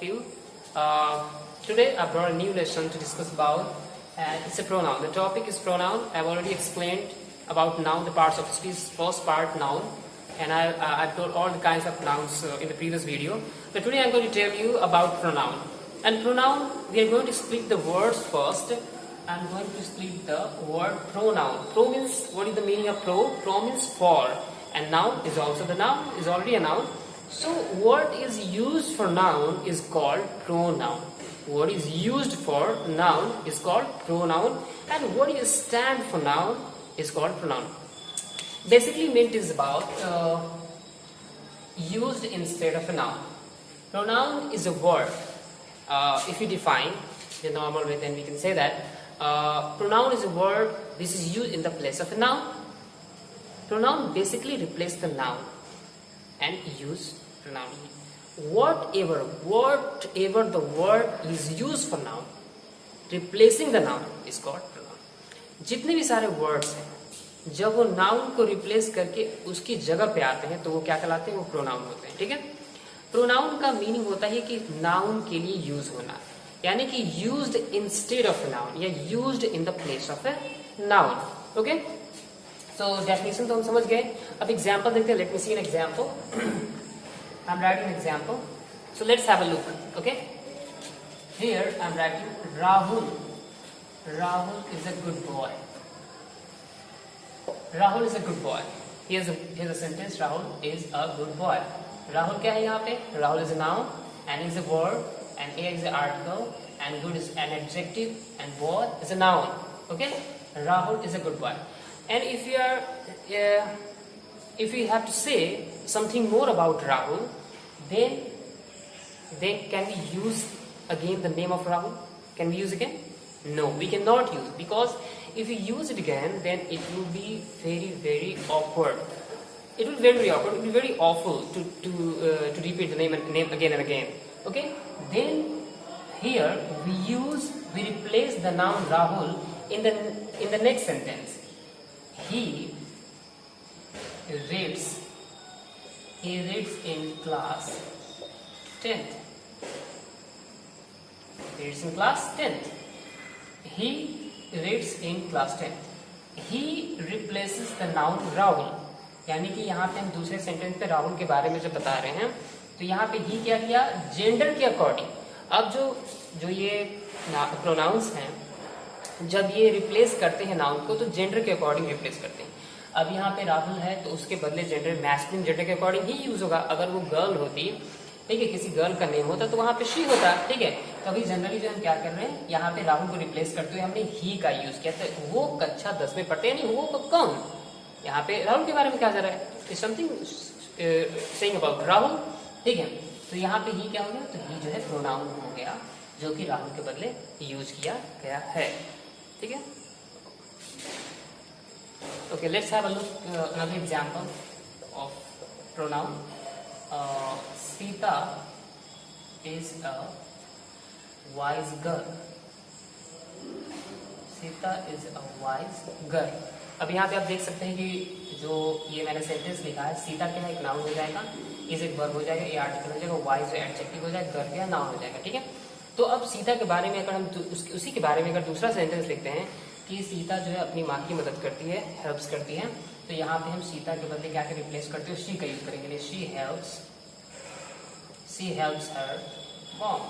you. Today I brought a new lesson to discuss about, and it's a pronoun. The topic is pronoun. I've already explained about noun, the parts of speech. First part, noun, and I've told all the kinds of nouns in the previous video. But today I'm going to tell you about pronoun. And pronoun, we are going to split the words first. I'm going to split the word pronoun. Pro means, what is the meaning of pro? Pro means for, and noun is also the noun, is already a noun. So what is used for noun is called pronoun. What is used for noun is called pronoun, and what is stand for noun is called pronoun. Basically meant is about used instead of a noun. Pronoun is a word. If you define the normal way, then we can say that pronoun is a word which is used in the place of a noun. Pronoun basically replace the noun and use pronoun. Whatever the word is used for noun, replacing the noun is called pronoun. जितने भी सारे words हैं, जब वो noun को replace करके उसकी जगह पे आते हैं तो वो क्या कहलाते हैं? वो pronoun होते हैं. ठीक है. Pronoun का meaning होता है कि noun के लिए use होना, यानी कि used instead of a noun या used in the place of a noun. Okay? So definition तो हम समझ गए. अब example देखते हैं. Let me see an example. I'm writing an example. So let's have a look. Okay? Here I'm writing Rahul. Rahul is a good boy. Rahul is a good boy. Here's a sentence. Rahul is a good boy. Rahul क्या है यहाँ पे? Rahul is a noun and is a verb and A is an article and good is an adjective and boy is a noun. Okay? Rahul is a good boy. And if you have to say something more about Rahul, then can we use again the name of Rahul? Can we use again? No, we cannot use, because if we use it again, then it will be very, very awkward. It will be very, very awkward. It will be very awful to repeat the name again and again. Okay? Then here we replace the noun Rahul in the next sentence. He reads in class 10th. He reads in class 10th. He reads in class 10th. He replaces the noun Rahul. यानी कि यहाँ पे हम दूसरे sentence पे राहुल के बारे में जब बता रहे हैं तो यहाँ पे ही क्या किया? जेंडर के अकॉर्डिंग. अब जो ये प्रोनाउंस हैं, जब ये रिप्लेस करते हैं नाउन को तो जेंडर के अकॉर्डिंग रिप्लेस करते हैं. अब यहाँ पे राहुल है तो उसके बदले जेंडर मैस्कुलिन जेंडर के अकॉर्डिंग ही यूज होगा. अगर वो गर्ल होती, ठीक है, किसी गर्ल का नेम होता तो वहां पे शी होता. ठीक है. तो अभी जनरली जो हम क्या कर रहे हैं, यहाँ पे राहुल को रिप्लेस करते हुए हमने ही का यूज किया. तो वो कक्षा 10 में पढ़ते हैं, नहीं वो कौन? यहाँ पे राहुल के बारे में क्या जा रहा है? Is something saying about Rahul. ठीक है. तो यहाँ पे ही क्या हो गया? तो ही जो है प्रोनाउन हो गया, जो कि राहुल के बदले यूज किया गया है. ठीक है. Okay, let's have a look another example of pronoun. Sita is a wise girl. Sita is a wise girl. अब यहाँ पे आप देख सकते हैं कि जो ये मैंने सेंटेंस लिखा है, सीता क्या है? एक नाउन हो जाएगा, इज एक वर्ब हो जाएगा, ये आर्टिकल हो जाएगा, वाइज एडजेक्टिव हो जाएगा, गर्ल क्या नाउन हो जाएगा. ठीक है. तो अब सीता के बारे में अगर हम उसी के बारे में अगर दूसरा सेंटेंस लिखते हैं कि सीता जो है अपनी माँ की मदद करती है, हेल्प्स करती है, तो यहाँ पे हम सीता के बदले क्या रिप्लेस करते हो? शी का यूज करेंगे. She helps her mom.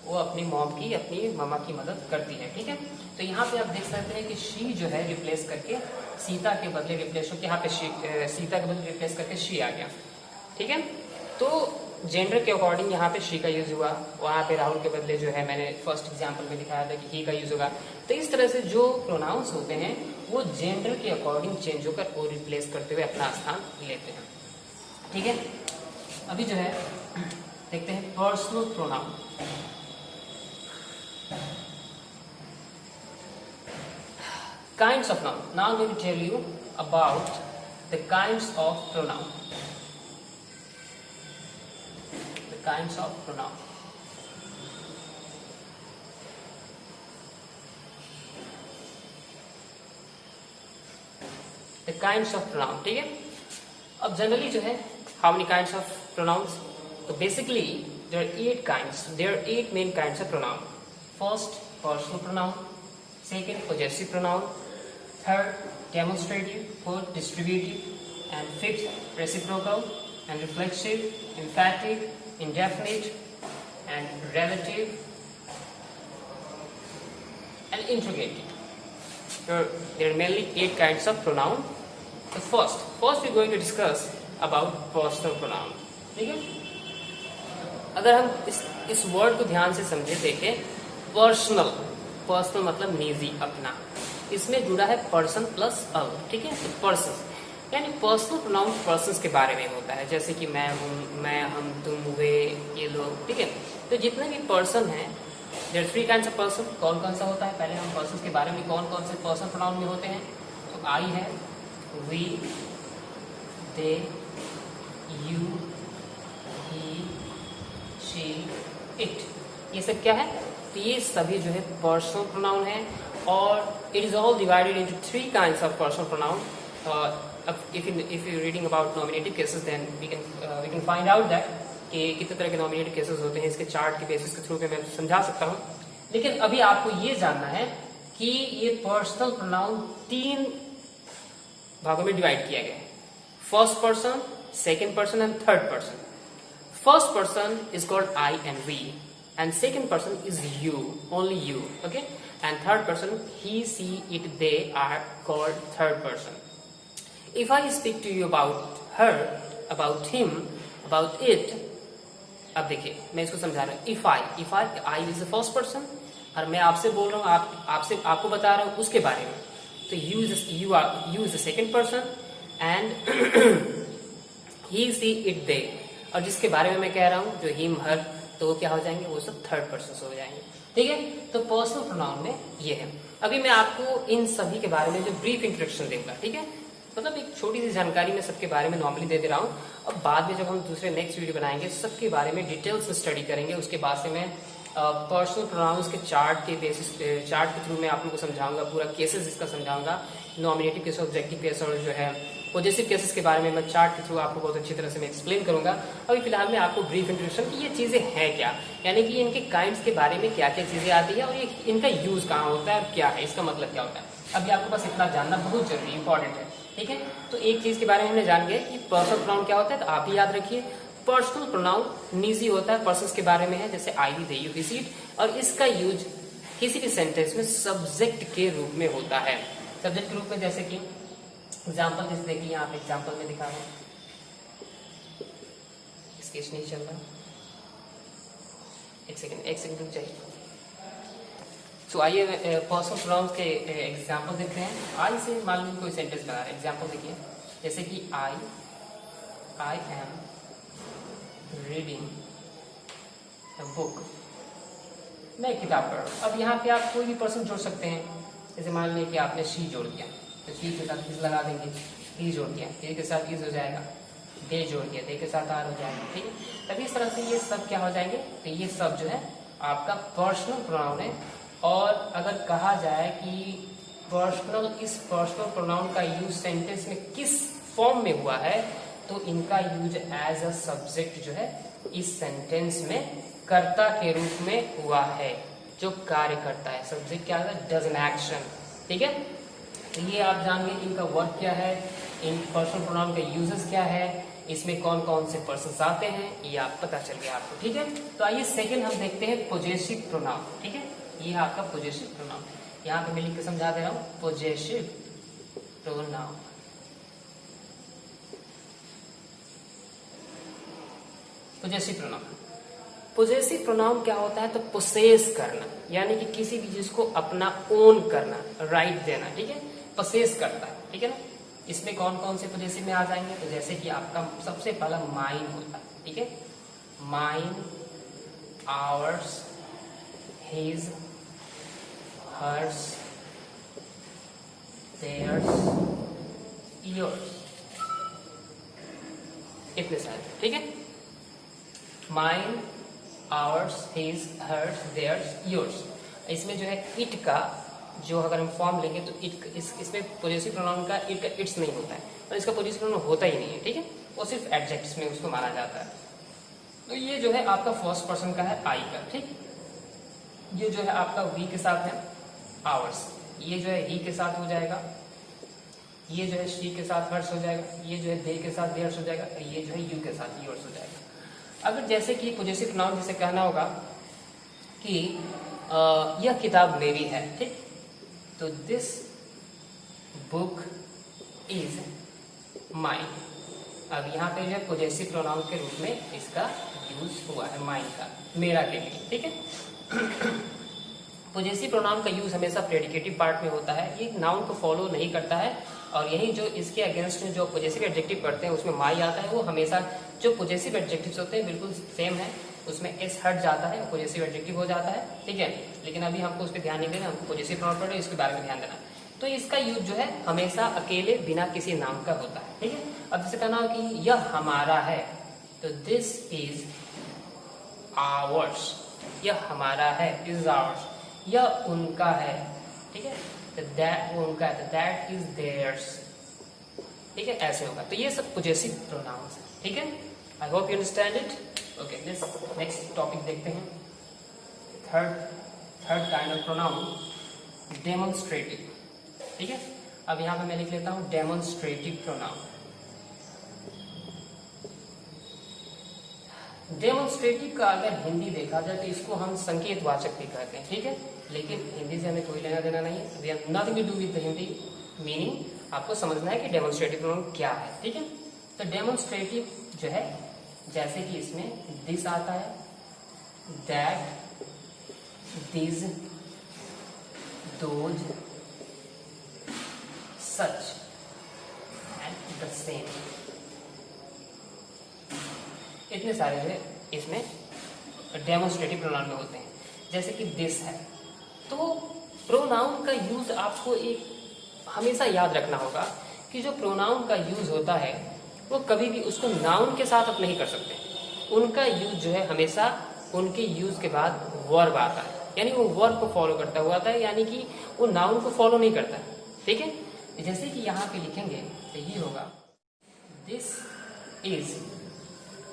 वो अपनी मॉम की, अपनी मामा की मदद करती है. ठीक है. तो यहाँ पे आप देख सकते हैं कि शी जो है रिप्लेस करके सीता के बदले रिप्लेस हो, यहाँ पे सीता के बदले रिप्लेस करके शी आ गया. ठीक है. तो जेंडर के अकॉर्डिंग यहाँ पे शी का यूज हुआ, वहाँ पे राहुल के बदले जो है मैंने फर्स्ट एग्जांपल में दिखाया था कि ही का यूज होगा. तो इस तरह से जो प्रोनाउंस होते हैं वो जेंडर के अकॉर्डिंग चेंज होकर वो रिप्लेस करते हुए अपना स्थान लेते हैं. ठीक है. अभी जो है देखते हैं personal pronoun. Kinds of noun. Now I will tell you about the kinds of pronoun. Kinds of pronoun. The kinds of pronoun. ठीक है. अब जनरली जो है how many kinds of pronouns, तो basically there are 8 main kinds of pronoun. First, personal pronoun. Second, possessive pronoun. Third, demonstrative. Fourth, distributive. And fifth, reciprocal and reflexive, emphatic, indefinite, and relative, and interrogative. There are mainly 8 kinds of pronoun. So first we're going to discuss about personal pronoun. ठीक है, अगर हम इस word को ध्यान से समझे, देखें, पर्सनल मतलब निजी, अपना, इसमें जुड़ा है पर्सन प्लस अल. ठीक है, पर्सन यानी पर्सनल प्रोनाउन पर्सन्स के बारे में होता है, जैसे कि मैं हूँ, मैं, हम, तुम, वे, ये लोग. ठीक है, तो जितने भी पर्सन हैं, देयर 3 काइंड्स ऑफ पर्सन. कौन कौन सा होता है? पहले हम पर्सन के बारे में, कौन कौन से पर्सन प्रोनाउन में होते हैं. तो आई है, we, they, you, he, she, it, ये सब क्या है? तो ये सभी जो है पर्सनल प्रोनाउन है. और it is all divided into 3 kinds of personal pronoun. If you're reading about nominative cases, then we can find out that कि कितने तरह के nominative cases होते हैं. इसके चार्ट के बेसिस के थ्रू पे मैं समझा सकता हूँ. लेकिन अभी आपको ये जानना है कि ये पर्सनल प्रोनाउन 3 भागों में डिवाइड किया गया है. First person, second person and third person. First person is called I and we, and second person is you, only you. Okay, and third person he, she, it, they are called third person. If I speak to you about her, about him, about it, अब देखिए मैं इसको समझा रहा हूँ. If I is the first person, और मैं आपसे बोल रहा हूँ, आपको बता रहा हूँ उसके बारे में. तो you is the second person, and he, she, it, they, और जिसके बारे में मैं कह रहा हूँ, जो him, her, तो वो क्या हो जाएंगे? वो सब थर्ड पर्सन हो जाएंगे. ठीक है, तो पर्सनल प्रोनाउन में ये है. अभी मैं आपको इन सभी के बारे में जो ब्रीफ इंट्रोडक्शन दूंगा. ठीक है, मतलब एक छोटी सी जानकारी मैं सबके बारे में नॉर्मली दे रहा हूँ. और बाद में जब हम दूसरे नेक्स्ट वीडियो बनाएंगे, सबके बारे में डिटेल्स में स्टडी करेंगे. उसके बाद से मैं पर्सनल प्रोनाउंस के चार्ट के थ्रू मैं आप लोगों को समझाऊंगा, पूरा केसेस इसका समझाऊंगा, नॉमिनेटिव केस, ऑब्जेक्टिव केस, और जो है पॉजिटिव केसेस के बारे में मैं चार्ट के थ्रू आपको बहुत अच्छी तरह से मैं एक्सप्लेन करूंगा. अभी फिलहाल मैं आपको ब्रीफ इंट्रोडक्शन की ये चीजें हैं क्या, यानी कि इनके काइंड्स के बारे में क्या क्या चीजें आती है, और ये इनका यूज कहाँ होता है, और क्या है इसका मतलब क्या होता है. अभी आपको बस इतना जानना बहुत जरूरी इंपॉर्टेंट है. ठीक है, तो एक चीज के बारे में हमने जान गए कि पर्सनल प्रोनाउन क्या होता है. तो आप ही याद रखिए, पर्सनल प्रोनाउन निजी होता है, पर्सन्स के बारे में है, जैसे आई, दे, यू, ही, इट, और इसका यूज किसी भी सेंटेंस में सब्जेक्ट के रूप में होता है. सब्जेक्ट के रूप में, जैसे कि एग्जाम्पल जैसे देखिए, यहाँ पे एग्जाम्पल में दिखा रहा हूँ, स्केच नहीं चल रहा, एक सेकेंड रुक जाइए. तो आइए पर्सनल प्रोनाउंस के एग्जाम्पल देखते हैं. आई से मान लीजिए कोई सेंटेंस बना रहे हैं. एग्जाम्पल देखिए, जैसे कि I am reading a book, मैं एक किताब पढ़ रहा हूँ. अब यहाँ पे आप कोई भी पर्सन जोड़ सकते हैं. जैसे मान लीजिए कि आपने शी जोड़ दिया, तो शी के साथ इज लगा देंगे. ही जोड़ दिया, ए के साथ इज हो जाएगा. दे जोड़ दिया, दे के साथ आर हो जाएगा. ठीक है, तभी इस तरह से ये सब क्या हो जाएंगे. तो ये सब जो है आपका पर्सनल प्रोनाउन है. और अगर कहा जाए कि इस पर्सनल प्रोनाउन का यूज सेंटेंस में किस फॉर्म में हुआ है, तो इनका यूज एज अ सब्जेक्ट जो है इस सेंटेंस में कर्ता के रूप में हुआ है, जो कार्य करता है. सब्जेक्ट क्या है? Does an action. ठीक है, तो ये आप जान गए इनका वर्क क्या है, इन पर्सनल प्रोनाउन का यूजेस क्या है, इसमें कौन कौन से पर्सन्स आते हैं, ये आप पता चल गया आपको. ठीक है, तो आइए सेकंड हम देखते हैं पोजेसिव प्रोनाउन. ठीक है, ये है आपका पोजेसिव प्रोनाउन. यहाँ पे मैं लिख के समझा दे रहा हूँ, पोजेसिव प्रोनाउन. पोजेसिव प्रोनाउन क्या होता है? तो पोसेस करना, यानी कि किसी भी चीज को अपना ओन करना, राइट देना. ठीक है, पोसेस करता है. ठीक है ना, इसमें कौन कौन से पोजेसिव में आ जाएंगे? तो जैसे कि आपका सबसे पहला माइन होता है. ठीक है, mine, ours, his, hers, theirs, yours, इतने सारे. ठीक है, mine, ours, his, hers, theirs, yours. इसमें जो है इट का जो अगर हम फॉर्म लेंगे तो इट इसमें पॉजिटिव प्रोनाउन का इट का इट्स नहीं होता है, और इसका पॉजिटिव प्रोनाउन होता ही नहीं है. ठीक है, वो सिर्फ एडजेक्ट्स में उसको माना जाता है. तो ये जो है आपका फर्स्ट पर्सन का है आई का, ठीक। ये जो है आपका वी के साथ है आवर्स, ये जो है ही के साथ हो जाएगा, ये जो है शी के साथ हर्ष हो जाएगा, ये जो है दे के साथ देयर्स हो जाएगा, और ये जो है यू के साथ योर्स हो जाएगा। अगर जैसे कि पॉजेसिव प्रोनाउन जैसे कहना होगा कि यह किताब मेरी है, ठीक, तो दिस बुक इज माइन। अब यहाँ पे जो है पॉजेसिव प्रोनाउन के रूप में इसका यूज हुआ है माइन का, मेरा के लिए, ठीक है। पॉजेसिव प्रोनाउन का यूज हमेशा प्रेडिकेटिव पार्ट में होता है, ये नाउन को फॉलो नहीं करता है, और यही जो इसके अगेंस्ट में जो पॉजेसिव एडजेक्टिव करते हैं उसमें माई आता है, वो हमेशा जो पॉजेसिव एडजेक्टिव्स होते हैं बिल्कुल सेम है, उसमें एस हट जाता है, पॉजेसिव एडजेक्टिव हो जाता है, ठीक है। लेकिन अभी हमको उस पर ध्यान नहीं देना, हमको पॉजेसिव प्रोनाउन पर इसके बारे में ध्यान देना। तो इसका यूज जो है हमेशा अकेले बिना किसी नाम का होता है, ठीक है। अब जैसे कहना हो कि यह हमारा है, तो दिस इज आवर्स, यह हमारा है, इज आवर्स। यह उनका है, ठीक है, तो दैट उनका है, तो दैट इज देयर्स, ठीक है, ऐसे होगा। तो ये सब पॉजेसिव प्रोनाउंस है, ठीक है। I hope you understand it. Okay, next topic देखते हैं। Third kind of pronoun, demonstrative, ठीक है। अब यहां पे मैं लिख लेता हूं डेमोन्स्ट्रेटिव प्रोनाउन। डेमोन्स्ट्रेटिव का अगर हिंदी देखा जाए तो इसको हम संकेतवाचक भी कहते हैं, ठीक है, लेकिन हिंदी से हमें कोई लेना देना नहीं है, we have nothing to do with the Hindi meaning. आपको समझना है कि डेमोन्स्ट्रेटिव प्रोनाउन क्या है, ठीक है। तो डेमोन्स्ट्रेटिव जो है, जैसे कि इसमें दिस आता है, that, this, those, such and the same, इतने सारे जो है इसमें डेमोन्स्ट्रेटिव प्रोनाउन में होते हैं। जैसे कि दिस है, तो प्रोनाउन का यूज आपको एक हमेशा याद रखना होगा कि जो प्रोनाउन का यूज होता है वो कभी भी उसको नाउन के साथ आप नहीं कर सकते। उनका यूज जो है हमेशा उनके यूज के बाद वर्ब आता है, यानी वो वर्ब को फॉलो करता हुआ आता है, यानी कि वो नाउन को फॉलो नहीं करता है, ठीक है। जैसे कि यहाँ पे लिखेंगे तो ये होगा दिस इज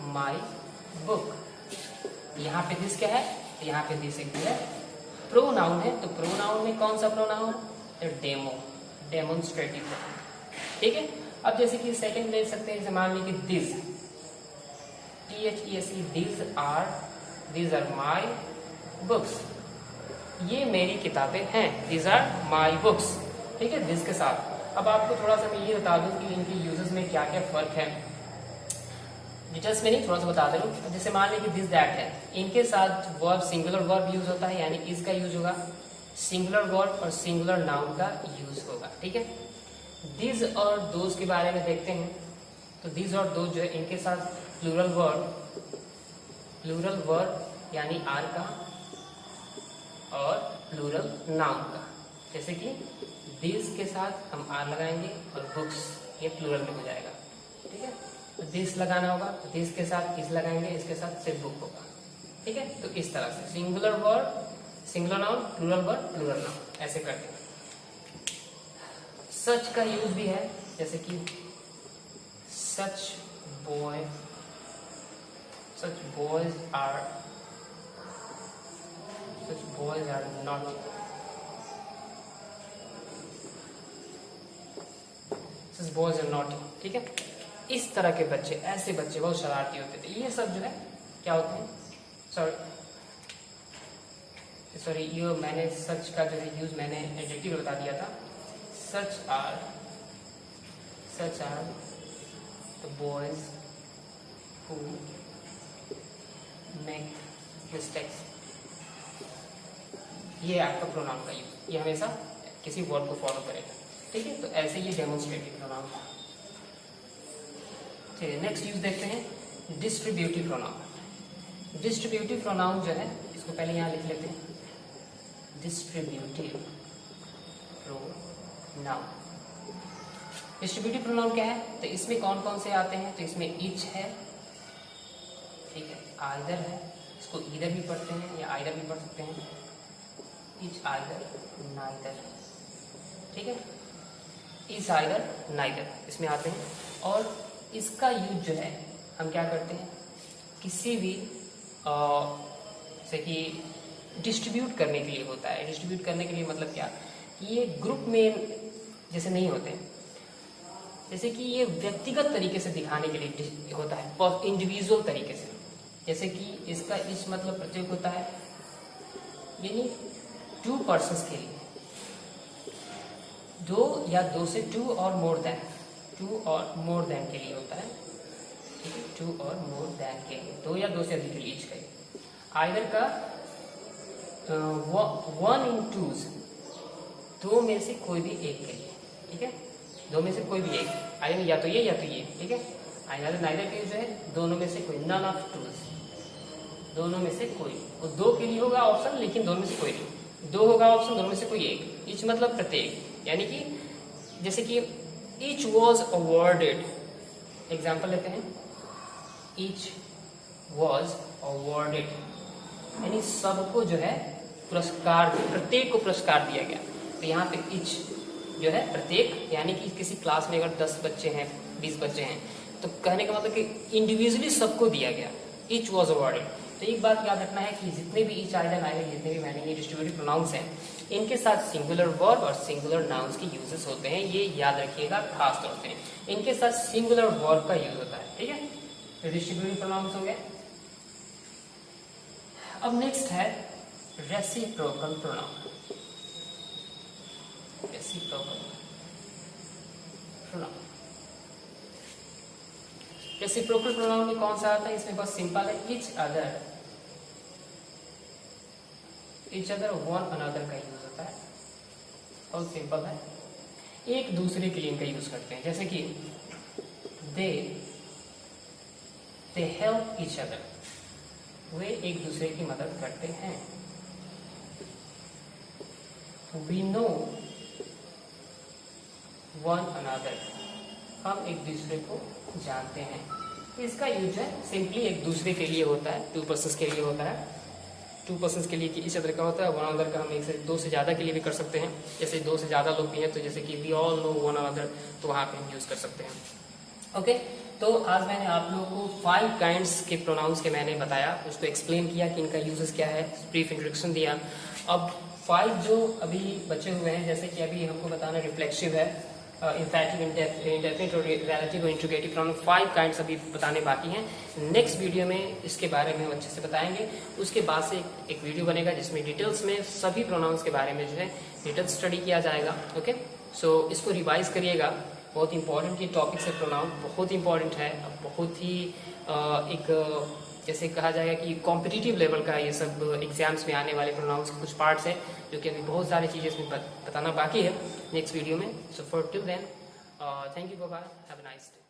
माई बुक। यहाँ पे दिस क्या है, यहाँ पे दिस एक है प्रोनाउन है, तो प्रोनाउन में कौन सा प्रोनाउन, तो डेमोन्स्ट्रेटिव, ठीक है। अब जैसे कि सेकंड ले सकते हैं, जैसे मान लीजिए this, THESE, these are my books, ये मेरी किताबें हैं, these are my books, ठीक है, दिस के साथ। अब आपको थोड़ा सा मैं ये बता दूं कि इनके यूजेस में क्या क्या फर्क है, डिटेल्स में नहीं, थोड़ा सा बता दे रहा हूं। जैसे मान लीजिए दिस दैट है, इनके साथ वर्ब सिंगुलर वर्ब यूज होता है, यानी इसका यूज होगा, सिंगुलर वर्ब और सिंगुलर नाउन का यूज होगा, ठीक है। दिस और दोज के बारे में देखते हैं, तो दिस और दोज जो है इनके साथ प्लूरल वर्ब यानी आर का और प्लूरल नाउन का। जैसे कि दिस के साथ हम आर लगाएंगे और बुक्स ये प्लूरल में हो जाएगा, ठीक है। तो दिस लगाना होगा, तो दिस के साथ इस लगाएंगे, इसके साथ सिर्फ बुक होगा, ठीक है। तो इस तरह से singular verb singular noun, plural verb plural noun, ऐसे करते हैं। सच का यूज भी है, जैसे कि such boys are not, such boys are not, ठीक है। इस तरह के बच्चे, ऐसे बच्चे बहुत शरारती होते थे, ये सब जो है क्या होते हैं, सॉरी ये मैंने सच का जो है यूज मैंने एडजेक्टिव बता दिया था। Such are the boys who make mistakes, ये आपका प्रोनाउन का यूज, ये हमेशा किसी वर्ड को फॉलो करेगा, ठीक है। तो ऐसे ये डेमोन्स्ट्रेटिव प्रोनाउन था। चलिए नेक्स्ट यूज देखते हैं, डिस्ट्रीब्यूटिव प्रोनाउन। डिस्ट्रीब्यूटिव प्रोनाउन जो है इसको पहले यहाँ लिख लेते हैं, डिस्ट्रीब्यूटिव प्रोनाउन। डिस्ट्रीब्यूटिव प्रोनाउन क्या है, तो इसमें कौन कौन से आते हैं, तो इसमें ईच है, ठीक है, आइदर है, इसको ईदर भी पढ़ते हैं या आइदर भी पढ़ सकते हैं, ईच आइदर नाइदर, ठीक है, ईच आइदर नाइदर इसमें आते हैं। और इसका यूज जो है हम क्या करते हैं, किसी भी जैसे कि डिस्ट्रीब्यूट करने के लिए होता है। डिस्ट्रीब्यूट करने के लिए मतलब क्या, ये ग्रुप में जैसे नहीं होते, जैसे कि ये व्यक्तिगत तरीके से दिखाने के लिए होता है, इंडिविजुअल तरीके से। जैसे कि इसका इस मतलब प्रत्येक होता है, यानी 2 पर्सन्स के लिए, 2 या 2 से 2 और मोर देन, 2 और मोर देन के लिए होता है, ठीक है, 2 और मोर देन के लिए, 2 या 2 से अधिक के लिए, का आइदर का 1 इन 2s, 2 में से कोई भी एक के लिए, ठीक है, 2 में से कोई भी एक, आइदर या तो ये या तो ये, ठीक है, आइदर नाइदर के जो है दोनों में से कोई, नन ऑफ 2s, दोनों में से कोई, वो 2 के लिए होगा ऑप्शन, लेकिन दोनों में से कोई नहीं, 2 होगा ऑप्शन, दोनों में से कोई एक, ईच मतलब प्रत्येक, यानी कि जैसे कि ईच वॉज अवॉर्डेड, एग्जाम्पल लेते हैं, ईच वॉज अवॉर्डेड, यानी सबको जो है पुरस्कार, प्रत्येक को पुरस्कार दिया गया। तो यहाँ पे ईच जो है प्रत्येक, यानी कि किसी क्लास में अगर 10 बच्चे हैं, 20 बच्चे हैं, तो कहने का मतलब कि इंडिविजुअली सबको दिया गया, ईच वॉज अवॉर्डेड। तो एक बात याद रखना है कि जितने भी ईच आइडल आए, जितने भी मैनिंग डिस्ट्रीब्यूटिव प्रोनाउंस हैं, इनके साथ सिंगुलर वर्ब और सिंगुलर नाउन्स के यूजेस होते हैं, ये याद रखिएगा खास तौर से, इनके साथ सिंगुलर वर्ब का यूज होता है, ठीक है। तो डिस्ट्रीब्यूटिव प्रोनाउंस हो गए। अब नेक्स्ट है reciprocal pronoun. Reciprocal pronoun, reciprocal pronoun में कौन सा आता है, इसमें बहुत सिंपल है, each other, each other, one another का यूज होता है, बहुत सिंपल है, एक दूसरे के लिए इनका यूज करते हैं, जैसे कि दे हेल्प ईच अदर, वे एक दूसरे की मदद करते हैं। वी नो वन अनदर, हम एक दूसरे को जानते हैं। तो इसका यूज है सिंपली एक दूसरे के लिए होता है, 2 पर्सन्स के लिए होता है, 2 पर्सन्स के लिए कि ईच अदर का होता है, वन अनदर का हम 1 से 2 से ज्यादा के लिए भी कर सकते हैं, जैसे 2 से ज्यादा लोग भी हैं, तो जैसे कि we all know one another, तो वहां पे हम यूज कर सकते हैं। ओके, तो आज मैंने आप लोगों को 5 काइंड्स के प्रोनाउंस के मैंने बताया, उसको एक्सप्लेन किया कि इनका यूजेस क्या है, ब्रीफ इंट्रोडक्शन दिया। अब 5 जो अभी बचे हुए हैं, जैसे कि अभी हमको बताना रिफ्लेक्सिव है, इम्फैटिक, इंडेफिनिट और रिलेटिव और इंट्रोगेटिव प्रोनाउन, 5 काइंड्स अभी बताने बाकी हैं। नेक्स्ट वीडियो में इसके बारे में हम अच्छे से बताएंगे। उसके बाद से एक वीडियो बनेगा जिसमें डिटेल्स में सभी प्रोनाउंस के बारे में जो है डिटेल्स स्टडी किया जाएगा। ओके, सो इसको रिवाइज करिएगा, बहुत इंपॉर्टेंट ये टॉपिक है, प्रोनाउन बहुत इंपॉर्टेंट है, बहुत ही एक जैसे कहा जाएगा कि कॉम्पिटिटिव लेवल का ये सब एग्जाम्स में आने वाले प्रोनाउंस के कुछ पार्ट्स हैं, जो कि अभी बहुत सारी चीज़ें इसमें बताना बाकी है नेक्स्ट वीडियो में। So for till then, thank you, bye bye, have a nice day.